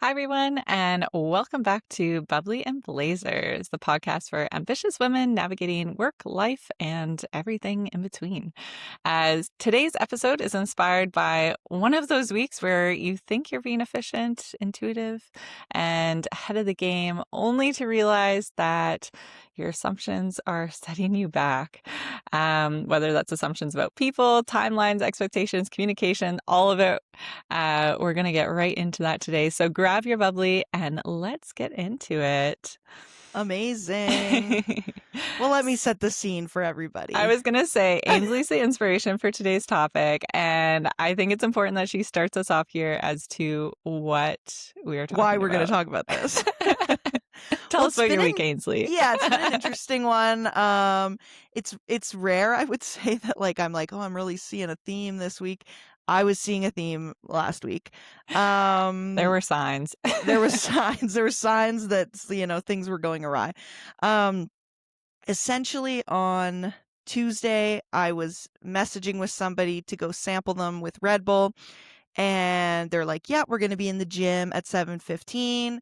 Hi, everyone, and welcome back to Bubbly and Blazers, the podcast for ambitious women navigating work, life, and everything in between. As today's episode is inspired by one of those weeks where you think you're being efficient, intuitive, and ahead of the game, only to realize that your assumptions are setting you back. Whether that's assumptions about people, timelines, expectations, communication, all of it. We're going to get right into that today. So grab your bubbly and let's get into it. Amazing. Well, let me set the scene for everybody. I was going to say, Ainsley's the inspiration for today's topic. And I think it's important that she starts us off here as to what we are talking about. Why we're going to talk about this. Tell us about your week, Ainsley. Yeah, it's been an interesting one. It's rare, I would say, that I'm really seeing a theme this week. I was seeing a theme last week. There were signs. There were signs. There were signs that, things were going awry. Essentially on Tuesday, I was messaging with somebody to go sample them with Red Bull. And they're like, yeah, we're going to be in the gym at 7:15.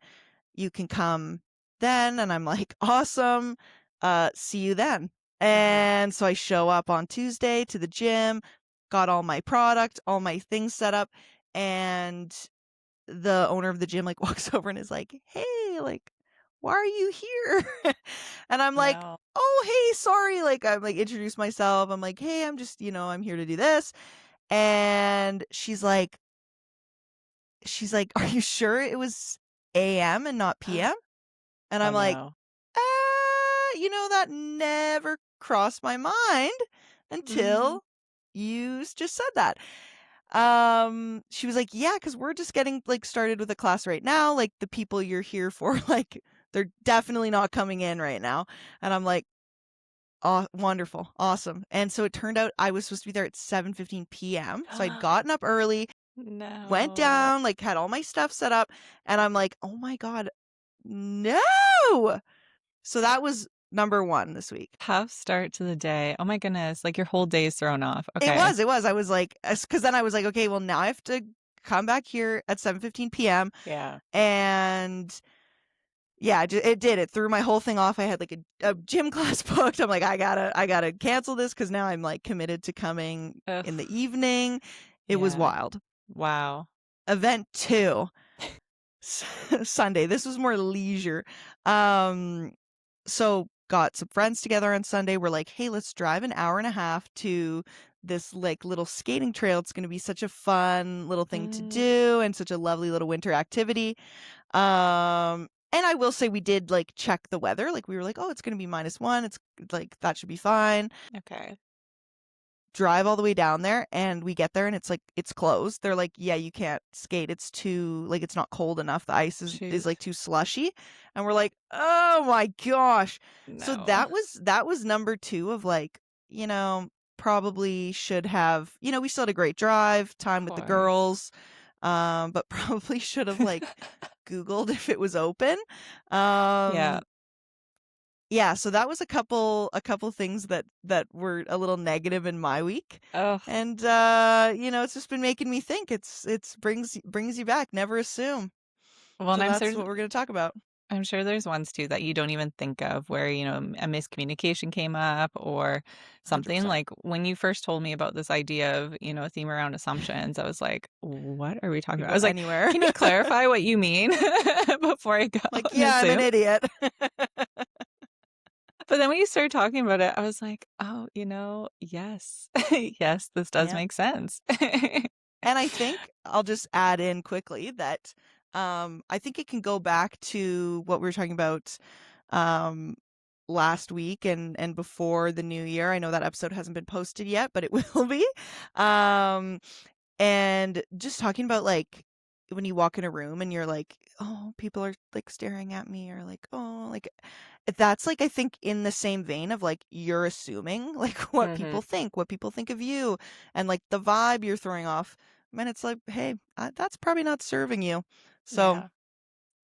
You can come then. And I'm like, awesome. See you then. And so I show up on Tuesday to the gym, got all my product, all my things set up. And the owner of the gym walks over and is like, hey, why are you here? And I'm like, No. oh, hey, sorry. I'm introduce myself. I'm like, hey, I'm just, I'm here to do this. And she's like, are you sure it was AM and not PM? And I'm like, no. that never crossed my mind until you just said that. She was like, yeah, because we're just getting started with a class right now. The people you're here for, they're definitely not coming in right now. And I'm like, oh, wonderful. Awesome. And so it turned out I was supposed to be there at 7:15 p.m. So I'd gotten up early, went down, had all my stuff set up. And I'm like, oh my God, no. So that was number one this week. Tough start to the day. Oh my goodness. Your whole day is thrown off. Okay. It was. I was like, because then I was like, okay, well, now I have to come back here at 7:15 p.m. Yeah. And yeah, it did. It threw my whole thing off. I had a gym class booked. I'm like, I gotta cancel this because now I'm committed to coming in the evening. It was wild. Wow. Event 2, Sunday. This was more leisure. So got some friends together on Sunday. We're like, hey, let's drive an hour and a half to this little skating trail. It's going to be such a fun little thing to do and such a lovely little winter activity. And I will say we did check the weather. We were like, oh, it's going to be -1. It's that should be fine. Okay. Drive all the way down there and we get there and it's closed. They're like, yeah, you can't skate. It's too it's not cold enough. The ice is too slushy. And we're like, oh my gosh. No. So that was number 2 of probably should have, we still had a great drive time with the girls. But probably should have Googled if it was open. Yeah, so that was a couple things that were a little negative in my week. Oh. And it's just been making me think. It's brings you back. Never assume. Well, so and that's what we're going to talk about. I'm sure there's ones too that you don't even think of where, a miscommunication came up or something. 100%. When you first told me about this idea of, a theme around assumptions, I was like, what are we talking about? I was like, anywhere. Can you clarify what you mean before I go? Yeah, I'm an idiot. But then when you started talking about it, I was like, oh, yes, yes, this does make sense. And I think I'll just add in quickly that I think it can go back to what we were talking about last week and before the new year. I know that episode hasn't been posted yet, but it will be. And just talking about when you walk in a room and you're like, oh, people are staring at me, or oh, that's I think in the same vein of you're assuming what people think of you and the vibe you're throwing off. And it's hey, that's probably not serving you. So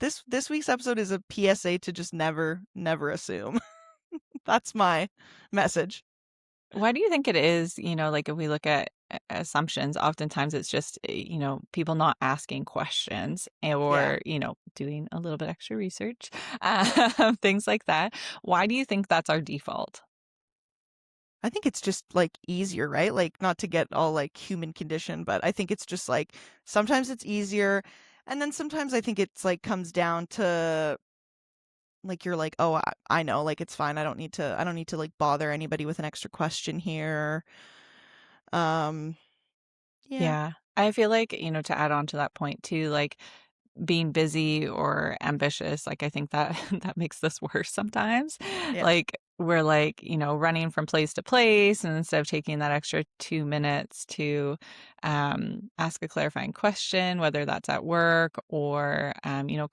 this week's episode is a PSA to just never assume. That's my message. Why do you think it is, if we look at assumptions. Oftentimes it's just, people not asking questions Yeah. or, doing a little bit extra research, things like that. Why do you think that's our default? I think it's just like easier, right? Like not to get all like human condition, but I think it's just like sometimes it's easier. And then sometimes I think it's like comes down to like you're like, oh, I know, like it's fine. I don't need to like bother anybody with an extra question here. Um, yeah. Yeah. I feel like, to add on to that point too, like being busy or ambitious, like I think that that makes this worse sometimes. Yeah. Like we're like, running from place to place, and instead of taking that extra 2 minutes to ask a clarifying question, whether that's at work or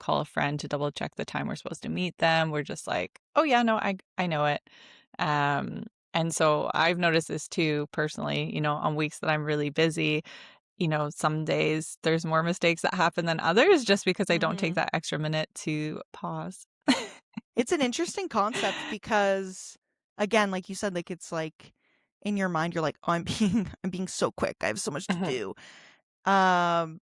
call a friend to double check the time we're supposed to meet them, we're just like, oh yeah, no, I know it. Um, and so I've noticed this too personally, on weeks that I'm really busy, some days there's more mistakes that happen than others just because I don't take Hmm. that extra minute to pause. It's an interesting concept because again, like you said, like it's like in your mind you're like, oh, I'm being so quick. I have so much to Mhm. do. Um,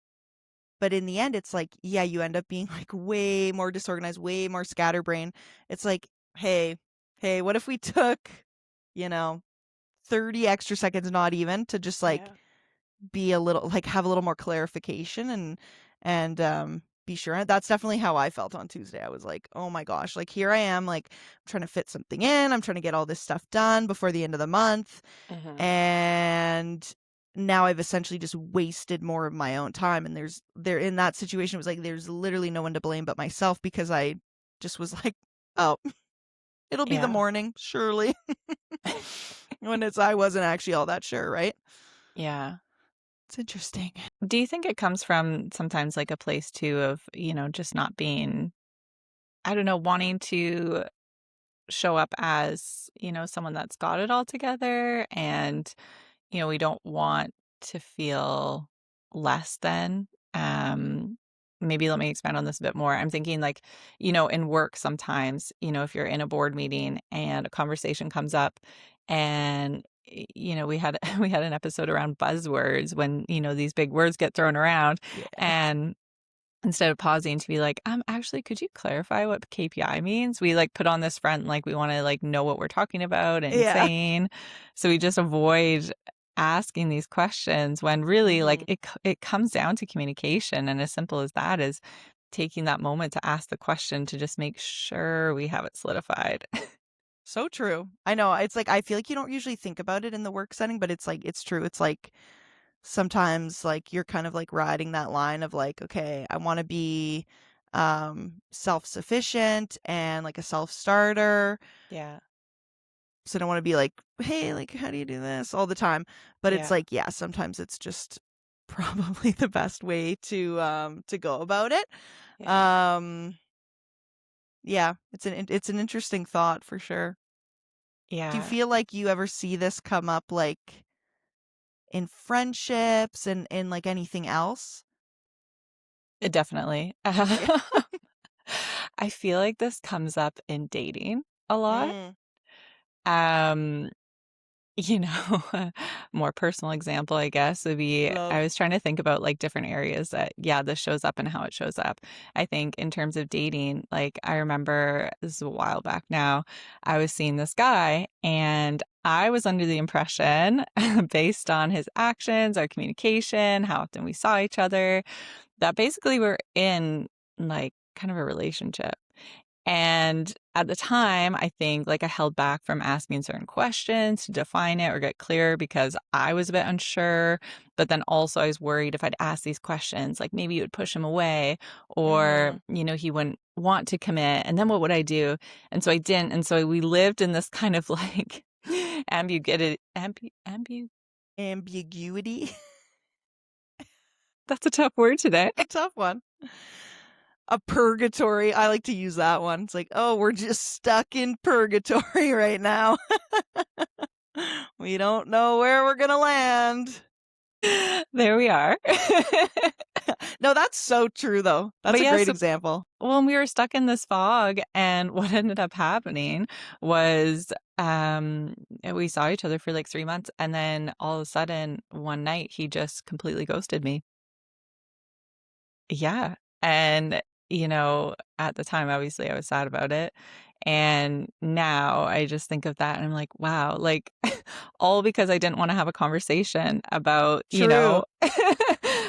but in the end it's like, yeah, you end up being like way more disorganized, way more scatterbrain. It's like, hey, hey, what if we took, you know, 30 extra seconds, not even, to just like Yeah. be a little like have a little more clarification and be sure. That's definitely how I felt on Tuesday. I was like, oh my gosh, like here I am, like I'm trying to fit something in. I'm trying to get all this stuff done before the end of the month. Mhm. And now I've essentially just wasted more of my own time. And there in that situation, it was like there's literally no one to blame but myself because I just was like, oh, it'll be the Yeah. morning, surely. When I wasn't actually all that sure, right? Yeah. It's interesting. Do you think it comes from sometimes like a place too of, just not being, I don't know, wanting to show up as, someone that's got it all together, and we don't want to feel less than. Um, Maybe let me expand on this a bit more. I'm thinking like, in work sometimes, if you're in a board meeting and a conversation comes up and we had we had an episode around buzzwords when, these big words get thrown around, Yeah. and instead of pausing to be like, actually, could you clarify what KPI means? We like put on this front, like we want to like know what we're talking about and Yeah. saying. So we just avoid asking these questions when really like Mhm. it comes down to communication. And as simple as that is taking that moment to ask the question to just make sure we have it solidified. So true. I know. It's like I feel like you don't usually think about it in the work setting, but it's like it's true. It's like sometimes like you're kind of like riding that line of like, okay, I want to be self-sufficient and like a self-starter. Yeah. So I don't want to be like, hey, like how do you do this all the time? But it's Yeah. like, yeah, sometimes it's just probably the best way to go about it. Yeah. Um yeah, it's an interesting thought for sure. Do you Yeah. feel like you ever see this come up like in friendships and in like anything else? Definitely. Yeah. I feel like this comes up in dating a lot. Mm, Um, a more personal example, I guess, would be I love. was trying to think about like different areas that, yeah, this shows up and how it shows up. I think in terms of dating, like I remember this is a while back now, I was seeing this guy and I was under the impression, based on his actions, our communication, how often we saw each other, that basically we're in like kind of a relationship. And at the time, I think like I held back from asking certain questions to define it or get clear because I was a bit unsure. But then also I was worried if I'd ask these questions, like maybe it would push him away or, Mhm. he wouldn't want to commit. And then what would I do? And so I didn't. And so we lived in this kind of like ambiguity, Ambiguity. that's a tough word today. A tough one. A purgatory. I like to use that one. It's like, oh, we're just stuck in purgatory right now. We don't know where we're gonna land. There we are. No, that's so true, though. That's But a yeah, great so example. when we were stuck in this fog, and what ended up happening was we saw each other for like 3 months, and then all of a sudden one night he just completely ghosted me. Yeah. And, at the time, obviously, I was sad about it. And now I just think of that and I'm like, wow, like, all because I didn't want to have a conversation about, True.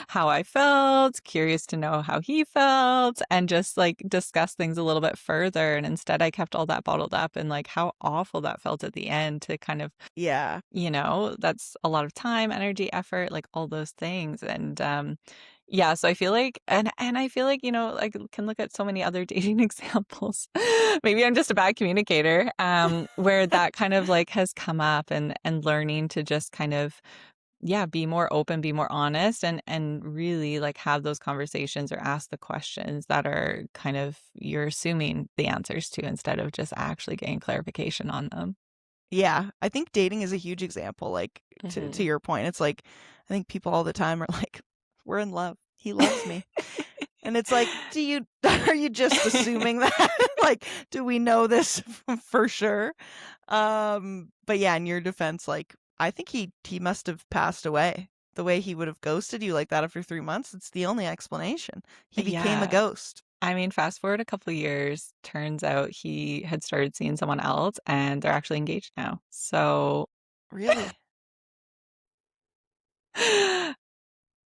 how I felt, curious to know how he felt, and just like discuss things a little bit further. And instead, I kept all that bottled up, and like how awful that felt at the end to kind of, Yeah. that's a lot of time, energy, effort, like all those things. And yeah, so I feel like, and I feel like, I can look at so many other dating examples. Maybe I'm just a bad communicator, where that kind of like has come up, and learning to just kind of, yeah, be more open, be more honest, and really like have those conversations or ask the questions that are kind of you're assuming the answers to instead of just actually getting clarification on them. Yeah, I think dating is a huge example, like, to Hmm. your point, it's like, I think people all the time are like, "We're in love. He loves me." And it's like, do you are you just assuming that? Like, do we know this for sure? But yeah, in your defense, like, I think he must have passed away. The way he would have ghosted you like that after 3 months, it's the only explanation. He became a Yeah. ghost. I mean, fast forward a couple of years, turns out he had started seeing someone else and they're actually engaged now. So Really?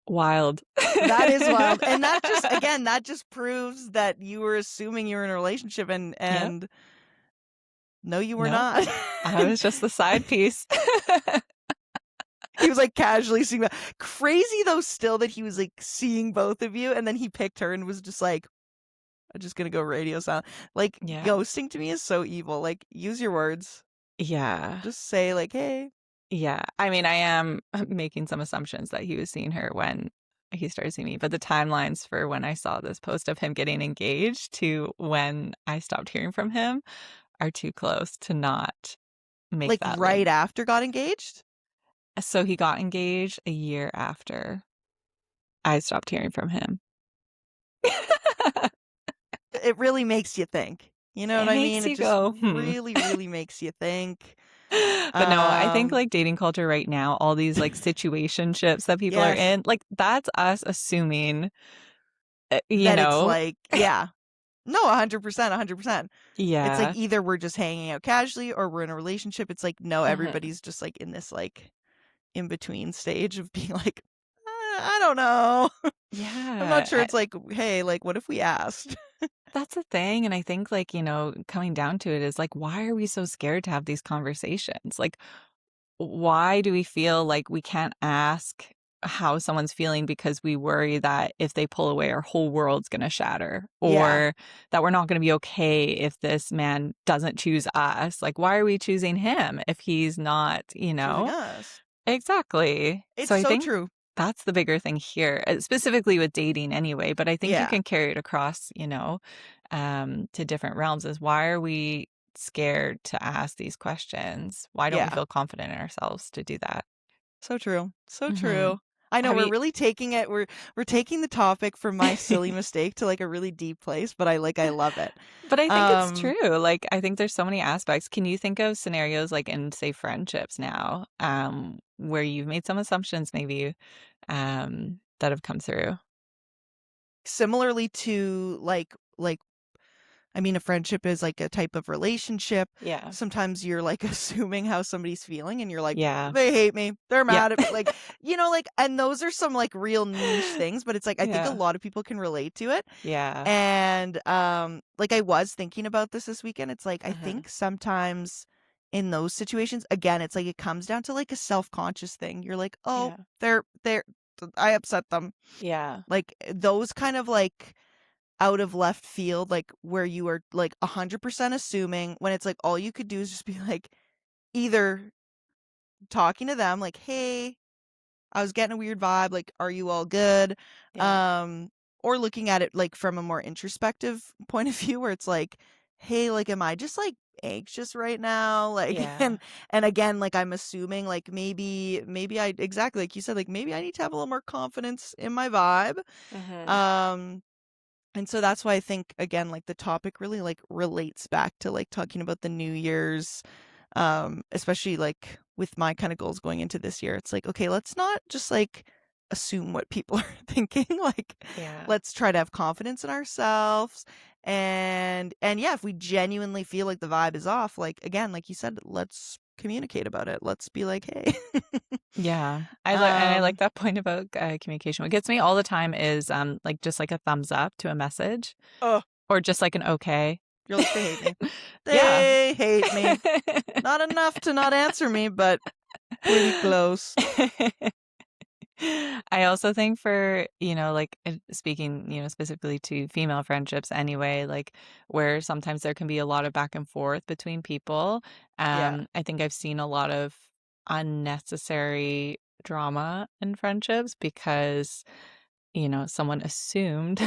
wild. That is wild. And that just again, that just proves that you were assuming you were in a relationship Yep. and no, you were No, not. I And was just the side piece. he was like casually seeing that. Crazy though, still that he was like seeing both of you, and then he picked her and was just like, I'm just gonna go radio silent. Like Yeah. ghosting to me is so evil. Like use your words. Yeah. Just say like, hey. Yeah. I mean, I am making some assumptions that he was seeing her when he started seeing me, but the timelines for when I saw this post of him getting engaged to when I stopped hearing from him are too close to not make Like that link. right after got engaged? So he got engaged a year after I stopped hearing from him. It really makes you think. You know what It I mean? makes It you just go, "Hmm." really, really makes you think. But no, I think, Um, like, dating culture right now, all these, like, situationships that people are yes. in, like, that's us assuming, you That it's know? like, yeah. No, 100%, 100%. It's like Yeah. either we're just hanging out casually or we're in a relationship. It's like, no, Mhm. everybody's just like in this like in between stage of being like, I don't know. I'm not Yeah, sure. It's like, hey, like, what if we asked? that's the thing, and I think, like, coming down to it is, like, why are we so scared to have these conversations? Like, why do we feel like we can't ask how someone's feeling because we worry that if they pull away, our whole world's gonna shatter, Yeah, or that we're not gonna be okay if this man doesn't choose us? Like, why are we choosing him if he's not, choosing us. Exactly. It's So I so think true. that's the bigger thing here, specifically with dating anyway, but I think you Yeah, can carry it across, to different realms is why are we scared to ask these questions? Why don't we yeah. feel confident in ourselves to do that? So true. So Hmm. true. I know Have we're you really taking it. We're taking the topic from my silly mistake to like a really deep place, but I love it. But I think it's Um, true. Like, I think there's so many aspects. Can you think of scenarios like in, say, friendships now, where you've made some assumptions maybe that have come through? Similarly to like I mean, a friendship is like a type of relationship. Yeah. Sometimes you're like assuming how somebody's feeling and you're like, Yeah. they hate me. They're Yeah. mad at me. Like, like, and those are some like real niche things, but it's like, I think a Yeah. lot of people can relate to it. Yeah. And, like I was thinking about this weekend. It's like, I Uh-huh. think sometimes in those situations, again, it's like, it comes down to like a self-conscious thing. You're like, oh, Yeah. I upset them. Yeah. Like those kind of like, out of left field, like where you are like 100% assuming when it's like all you could do is just be like either talking to them like, "Hey, I was getting a weird vibe, like are you all good?" Yeah. Um or looking at it like from a more introspective point of view where it's like, "Hey, like am I just like anxious right now, like, Yeah. and again, like, I'm assuming, like, maybe I exactly like you said, like, maybe I need to have a little more confidence in my vibe. Mm-hmm. Um, and so that's why I think, again, like, the topic really, like, relates back to, like, talking about the New Year's, especially, like, with my kind of goals going into this year. It's like, okay, let's not just, like, assume what people are thinking. Like, Yeah. let's try to have confidence in ourselves. And yeah, if we genuinely feel like the vibe is off, like, again, like you said, let's communicate about it. Let's be like, hey. Yeah. I like um, that point about communication. What gets me all the time is like just like a thumbs up to a message oh, or just like an okay. you're like, they hate me. Yeah. They hate me. Not enough to not answer me, but pretty close. I also think for, like speaking, specifically to female friendships anyway, like where sometimes there can be a lot of back and forth between people. Yeah. I think I've seen a lot of unnecessary drama in friendships because, someone assumed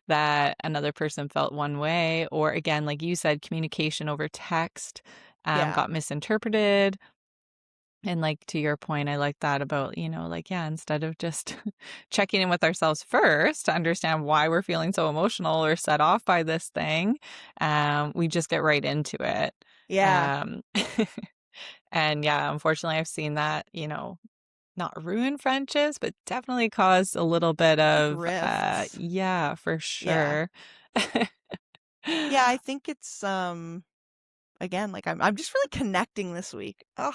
that another person felt one way, or again, like you said, communication over text Yeah. got misinterpreted. And like to your point, I like that about, like, yeah, instead of just checking in with ourselves first to understand why we're feeling so emotional or set off by this thing, we just get right into it. Yeah. Um, and yeah, unfortunately, I've seen that, not ruin friendships, but definitely cause a little bit of, Drifts. yeah, for Yeah. sure. Yeah, I think it's again, like I'm just really connecting this week. Oh,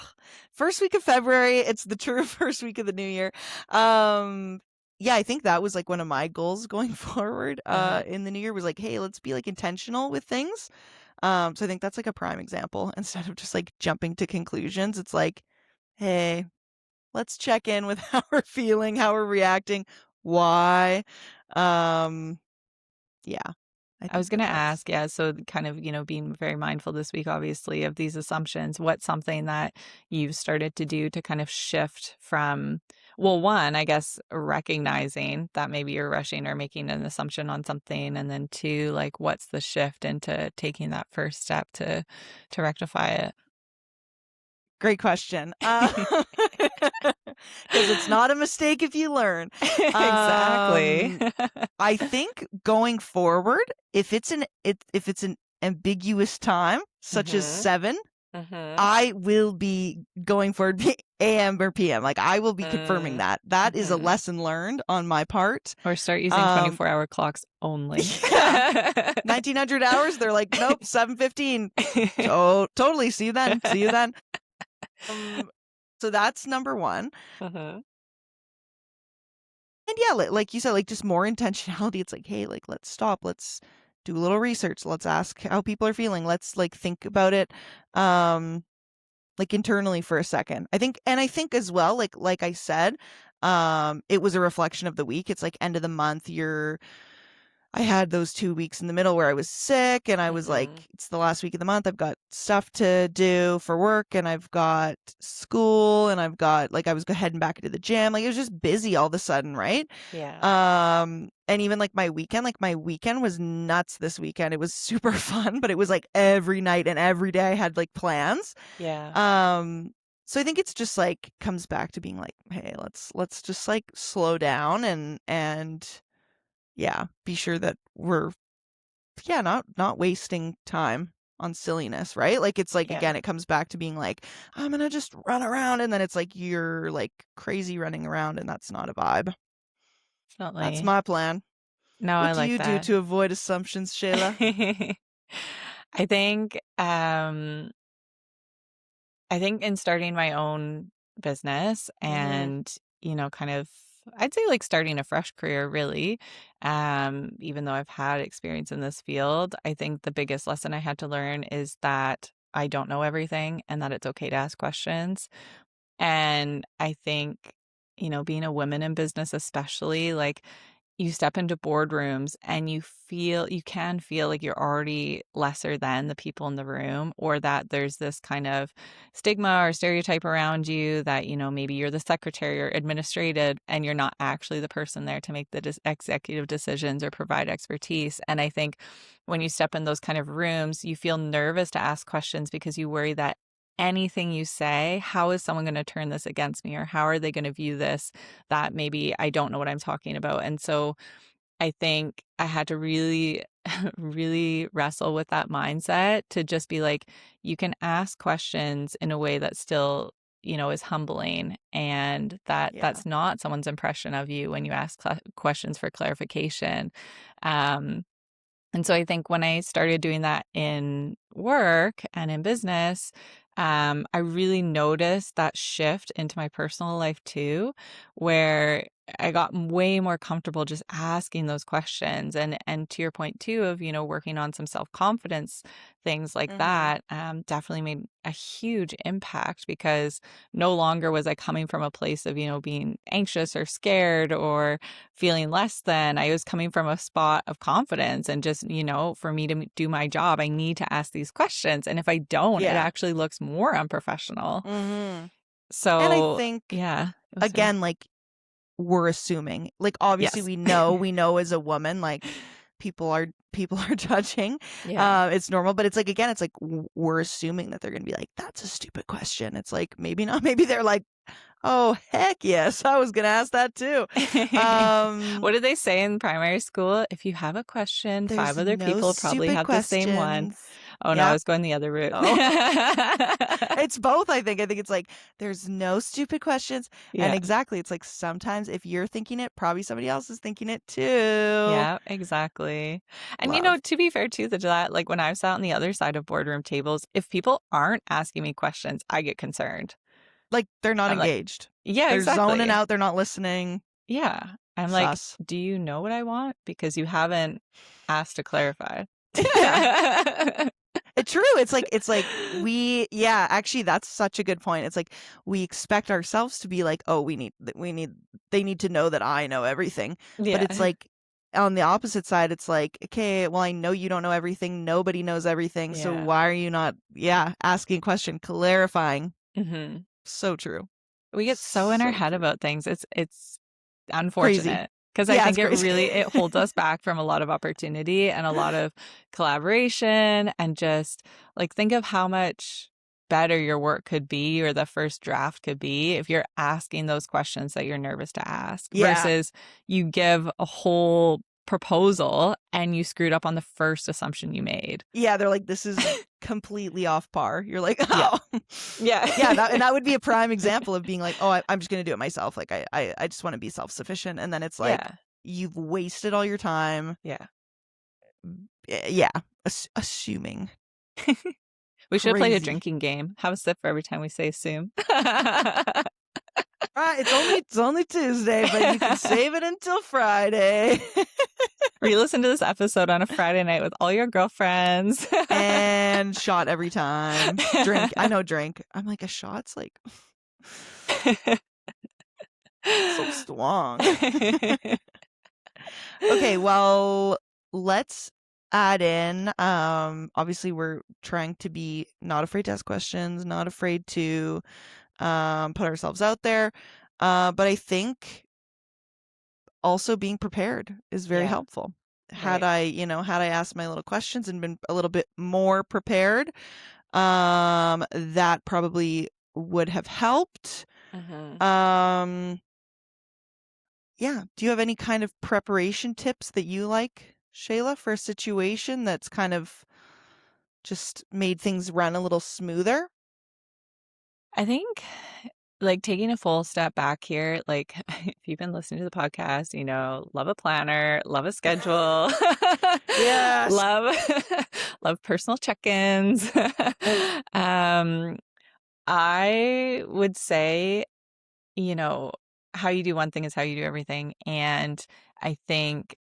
first week of February, it's the true first week of the new year. Um yeah, I think that was like one of my goals going forward Uh-huh. in the new year was like, hey, let's be like intentional with things. So I think that's like a prime example. Instead of just like jumping to conclusions, it's like, hey, let's check in with how we're feeling, how we're reacting, why. Um yeah, I I was think going that to that's ask, yeah, so kind of, being very mindful this week, obviously, of these assumptions. What's something that you've started to do to kind of shift from, well, one, I guess, recognizing that maybe you're rushing or making an assumption on something, and then two, like, what's the shift into taking that first step to rectify great question. it? Because it's not a mistake if you learn. Exactly. Um, I think going forward, if it's an ambiguous time, such as Mhm. 7, Mhm. I will be going forward AM or PM. Like, I will be confirming Mm. that. That is a Mhm. lesson learned on my part. Or start using Um, 24-hour clocks only. yeah, 1900 hours. They're like, nope, 7:15. Totally. See you then. See you then. Um, so that's number one. Mhm. And yeah, like you said, like just more intentionality. It's like, hey, like let's stop, let's do a little research, let's ask how people are feeling, let's like think about it, um, like internally for a second. I think, and I think as well, like I said, it was a reflection of the week. It's like end of the month. I had those 2 weeks in the middle where I was sick and I was like, Mhm. it's the last week of the month. I've got stuff to do for work and I've got school and I've got like I was heading back into the gym. Like it was just busy all of a sudden, right? Yeah. And even like my weekend was nuts this weekend. It was super fun, but it was like every night and every day I had like plans. Yeah. Um so I think it's just like comes back to being like, hey, let's just like slow down and yeah, be sure that we're yeah, not wasting time on silliness, right? Like it's like Yeah. again, it comes back to being like, I'm gonna just run around and then it's like you're like crazy running around and that's not a vibe. That's Definitely. my plan. No, What I do like you do that. to avoid assumptions, Shayla? I think, I think in starting my own business Mm-hmm. and, kind of I'd say like starting a fresh career really, even though I've had experience in this field, I think the biggest lesson I had to learn is that I don't know everything and that it's okay to ask questions. And I think, being a woman in business especially, like you step into boardrooms and you can feel like you're already lesser than the people in the room, or that there's this kind of stigma or stereotype around you that, maybe you're the secretary or administrative and you're not actually the person there to make the executive decisions or provide expertise. And I think when you step in those kind of rooms, you feel nervous to ask questions because you worry that anything you say, how is someone going to turn this against me, or how are they going to view this, that maybe I don't know what I'm talking about. And so I think I had to really, really wrestle with that mindset to just be like, you can ask questions in a way that still, is humbling, and that Yeah. that's not someone's impression of you when you ask questions for clarification. Um, and so I think when I started doing that in work and in business, I really noticed that shift into my personal life too, where I got way more comfortable just asking those questions. And to your point too of, working on some self-confidence, things like Mhm. that, definitely made a huge impact, because no longer was I coming from a place of, being anxious or scared or feeling less than. I was coming from a spot of confidence, and just, for me to do my job, I need to ask these questions. And if I don't, it Yeah. actually looks more unprofessional. Mhm. And I So, think, yeah. Oh, sorry. again, like, we're assuming. Like, obviously Yes. we know as a woman, like, people are judging. Yeah. It's normal, but it's like, again, it's like we're assuming that they're gonna be like, "That's a stupid question." It's like, maybe not. Maybe they're like, "Oh, heck yes, I was gonna ask that too." What Um, did they say in primary school? If you have a question, there's five other no people probably stupid have the same one. questions. Oh no, I Yeah. was going the other route. Oh. It's both, I think. I think it's like there's no stupid questions, and Yeah. exactly, it's like sometimes if you're thinking it, probably somebody else is thinking it too. Yeah, exactly. And Love. to be fair too, that like when I've sat on the other side of boardroom tables, if people aren't asking me questions, I get concerned. Like, they're not I'm like, engaged. yeah, They're zoning exactly. out, they're not listening. Yeah. I'm like, Sus. do you know what I want? Because you haven't asked to clarify. Yeah. It's true. It's like yeah, actually that's such a good point. It's like we expect ourselves to be like, "Oh, we need they need to know that I know everything." But it's Yeah. like on the opposite side, it's like, "Okay, well I know you don't know everything. Nobody knows everything. So Yeah. why are you not asking a question, clarifying?" Hmm. So true. We get so in our So head true. about things. It's Crazy. unfortunate, because I Yeah, it's think crazy. it holds us back from a lot of opportunity and a lot of collaboration, and just like think of how much better your work could be, or the first draft could be, if you're asking those questions that you're nervous to ask, Yeah. versus you give a whole proposal and you screwed up on the first assumption you made. Yeah, they're like, "This is completely off par." You're like, Yeah. "Oh." Yeah. Yeah, that would be a prime example of being like, "Oh, I'm just gonna do it myself. Like, I just wanna be self-sufficient." And then it's like, Yeah. you've wasted all your time. Yeah. Yeah, assuming. We should have played a Crazy. drinking game. Have a sip for every time we say assume. It's only Tuesday, but you can save it until Friday. Re-listen to this episode on a Friday night with all your girlfriends. And shot every time. Drink. I know drink. I'm like, a shot's like so strong. Okay, well, let's add in, obviously we're trying to be not afraid to ask questions, not afraid to put ourselves out there. But I think also being prepared is very Yeah, helpful. Had right. I asked my little questions and been a little bit more prepared, that probably would have helped. Hmm. Um, yeah. Do you have any kind of preparation tips that you like, Shayla, for a situation that's kind of just made things run a little smoother? I think like taking a full step back here, like if you've been listening to the podcast, love a planner, love a schedule, Yes. love love personal check-ins. um, I would say, you know, how you do one thing is how you do everything. And I think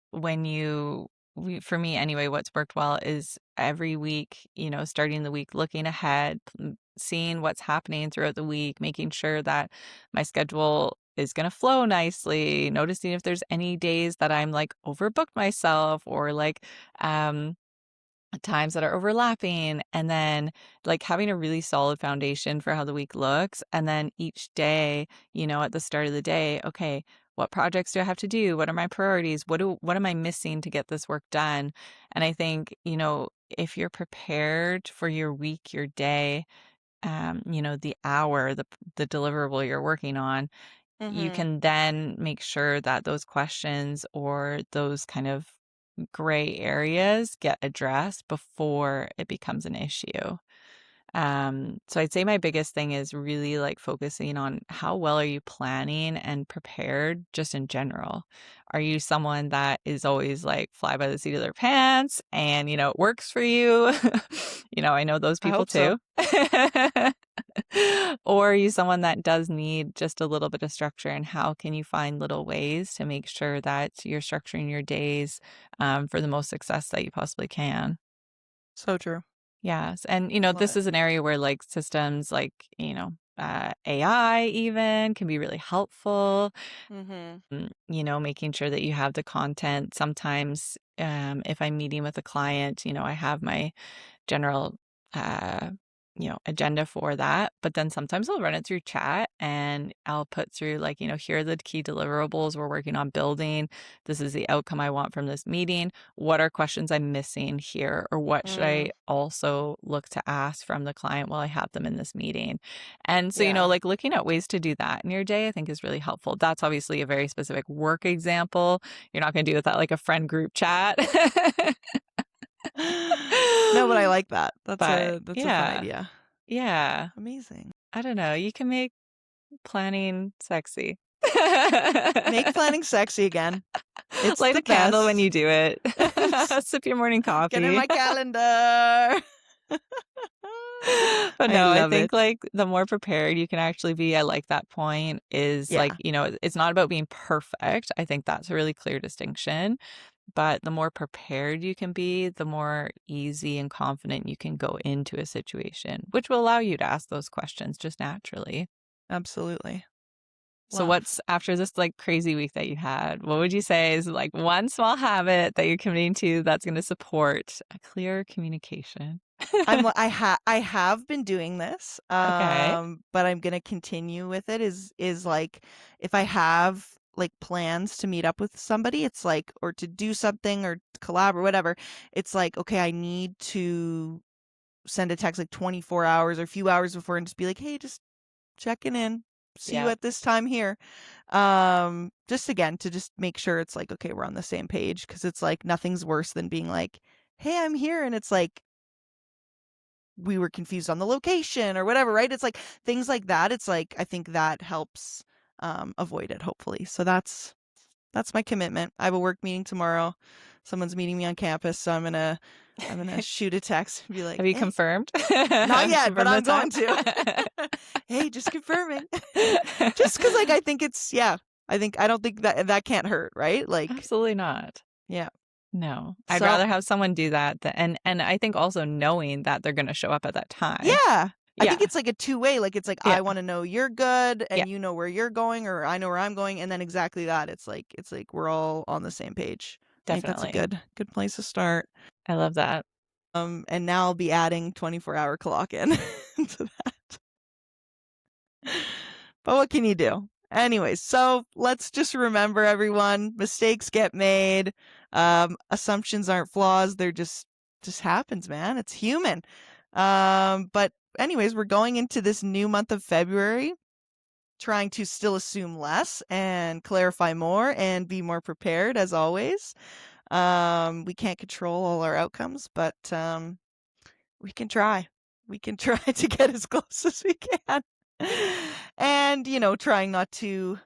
for me anyway, what's worked well is every week, starting the week, looking ahead, seeing what's happening throughout the week, making sure that my schedule is going to flow nicely, noticing if there's any days that I'm like overbooked myself or like times that are overlapping, and then like having a really solid foundation for how the week looks. And then each day, at the start of the day, okay, what projects do I have to do? What are my priorities? What am I missing to get this work done? And I think, if you're prepared for your week, your day, the hour, the deliverable you're working on, you Mm-hmm. can then make sure that those questions or those kind of gray areas get addressed before it becomes an issue. So I'd say my biggest thing is really like focusing on how well are you planning and prepared just in general. Are you someone that is always like fly by the seat of their pants and, it works for you? I know those I people hope so. too. Or are you someone that does need just a little bit of structure, and how can you find little ways to make sure that you're structuring your days for the most success that you possibly can? So true. Yes. And, Love this it. is an area where like systems like, AI even can be really helpful. Mm-hmm. Making sure that you have the content. Sometimes, if I'm meeting with a client, I have my general uh agenda for that, but then sometimes I'll run it through chat and I'll put through like, here are the key deliverables we're working on building. This is the outcome I want from this meeting. What are questions I'm missing here, or what should I Mm, also look to ask from the client while I have them in this meeting? And so, yeah. like looking at ways to do that in your day, I think is really helpful. That's obviously a very specific work example. You're not going to do that like a friend group chat. No, but I like that. That's But a fun yeah, idea. yeah. Amazing. I don't know. You can make planning sexy. Make planning sexy again. It's Light the a candle when best. you do it. Just Sip your morning get in coffee. my calendar. But I no, I love think it. like the more prepared you can actually be, I like that point, is like, Yeah, it's not about being perfect. I think that's a really clear distinction. But the more prepared you can be, the more easy and confident you can go into a situation, which will allow you to ask those questions just naturally. absolutely. So Love. what's after this like crazy week that you had, what would you say is like one small habit that you're committing to that's going to support a clear communication? I have been doing this, Okay. but I'm gonna continue with it. Is like if I have like plans to meet up with somebody, it's like or to do something or to collab or whatever. It's like okay, I need to send a text like 24 hours or a few hours before and just be like, hey, just checking in. See you Yeah, at this time here. Just again to just make sure it's like okay, we're on the same page because it's like nothing's worse than being like, hey, I'm here, and it's like we were confused on the location or whatever, right? It's like things like that. It's like I think that helps avoid it hopefully. So that's my commitment. I have a work meeting tomorrow. Someone's meeting me on campus, so I'm gonna shoot a text and be like, have you "Hey, confirmed? not yet, but Confirm the I'm time? going to." Hey, just confirming. Just because like I think it's yeah. I don't think that can't hurt, right? Like Absolutely not. yeah. No, I'd So rather have someone do that and I think also knowing that they're going to show up at that time. yeah. I think Yeah. it's like a two-way. Like it's like Yeah. I want to know you're good Yeah. and you know where you're going or I know where I'm going and then exactly that. It's like we're all on the same page. I think that's a Definitely. good place to start. I love that. And now I'll be adding 24-hour clock in to that. But what can you do? Anyways, so let's just remember everyone, mistakes get made. Assumptions aren't flaws. They're just happens, man. It's human. But anyways, we're going into this new month of February trying to still assume less and clarify more and be more prepared as always. We can't control all our outcomes, but we can try. We can try to get as close as we can. And, trying not to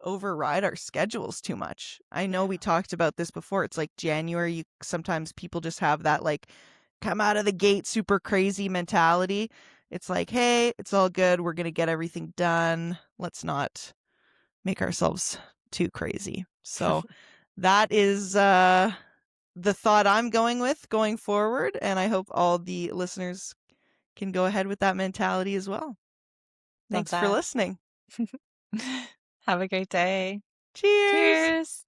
override our schedules too much. I know Yeah. we talked about this before. It's like January, sometimes people just have that like come out of the gate super crazy mentality. It's like, hey, it's all good. We're going to get everything done. Let's not make ourselves too crazy. So that is the thought I'm going with going forward. And I hope all the listeners can go ahead with that mentality as well. Love Thanks for that. listening. Have a great day. Cheers. Cheers.